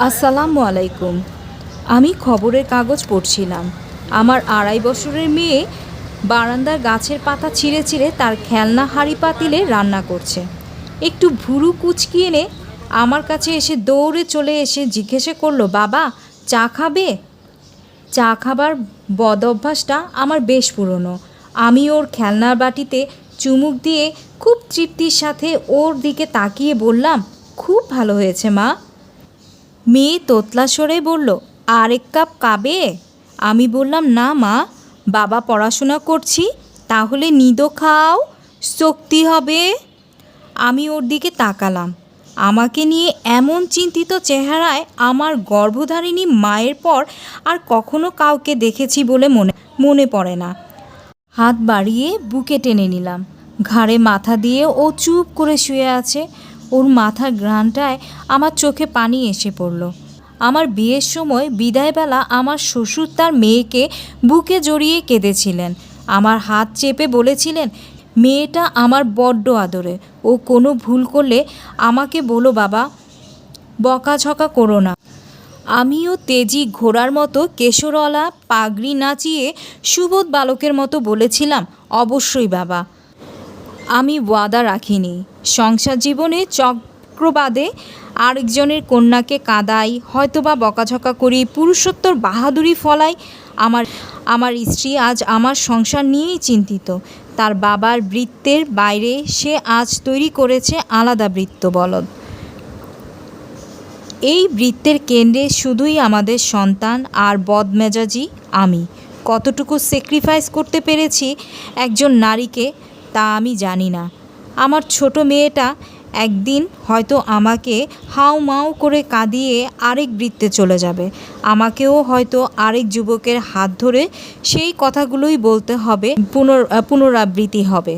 আসসালামু আলাইকুম। আমি খবরের কাগজ পড়ছিলাম। আমার ২.৫ বছরের মেয়ে বারান্দার গাছের পাতা ছিঁড়ে ছিঁড়ে তার খেলনা হাঁড়ি পাতিলে রান্না করছে। একটু ভুরু কুঁচকি এনে আমার কাছে এসে দৌড়ে চলে এসে জিজ্ঞাসা করলো, বাবা চা খাবে? চা খাবার বদ অভ্যাসটা আমার বেশ পুরনো। আমি ওর খেলনার বাটিতে চুমুক দিয়ে খুব তৃপ্তির সাথে ওর দিকে তাকিয়ে বললাম, খুব ভালো হয়েছে মা। মেয়ে তোতলা স্বরে বলল, আরেক কাপ খাবে? আমি বললাম, না মা, বাবা পড়াশোনা করছি, তাহলে নিদো খাও, শক্তি হবে। আমি ওর দিকে তাকালাম। আমাকে নিয়ে এমন চিন্তিত চেহারায় আমার গর্ভধারিণী মায়ের পর আর কখনো কাউকে দেখেছি বলে মনে পড়ে না। হাত বাড়িয়ে বুকে টেনে নিলাম। ঘাড়ে মাথা দিয়ে ও চুপ করে শুয়ে আছে। ওর মাথার ঘ্রাণটায় আমার চোখে পানি এসে পড়ল। আমার বিয়ের সময় বিদায়বেলা আমার শ্বশুর তার মেয়েকে বুকে জড়িয়ে কেঁদেছিলেন। আমার হাত চেপে বলেছিলেন, মেয়েটা আমার বড্ড আদরে, ও কোনো ভুল করলে আমাকে বলো বাবা, বকাঝকা করো না। আমিও তেজি ঘোড়ার মতো কেশরওয়ালা পাগড়ি নাচিয়ে সুবোধ বালকের মতো বলেছিলাম, অবশ্যই বাবা। আমি ওয়াদা রাখিনি। সংসার জীবনে চক্রবাদে আরেকজনের কন্যাকে কাঁদাই, হয়তোবা বকাঝকা করি, পুরুষোত্তর বাহাদুরি ফলাই। আমার স্ত্রী আজ আমার সংসার নিয়েই চিন্তিত। তার বাবার বৃত্তের বাইরে সে আজ তৈরি করেছে আলাদা বৃত্তবলদ। এই বৃত্তের কেন্দ্রে শুধুই আমাদের সন্তান আর বদমেজাজি আমি। কতটুকু স্যাক্রিফাইস করতে পেরেছি একজন নারীকে তা আমি জানি না। আমার ছোট মেয়েটা একদিন হয়তো আমাকে হাউমাউ করে কাঁদিয়ে আরেক বৃত্তে চলে যাবে। আমাকেও হয়তো আরেক যুবকের হাত ধরে সেই কথাগুলোই বলতে হবে, পুনরাবৃত্তি হবে।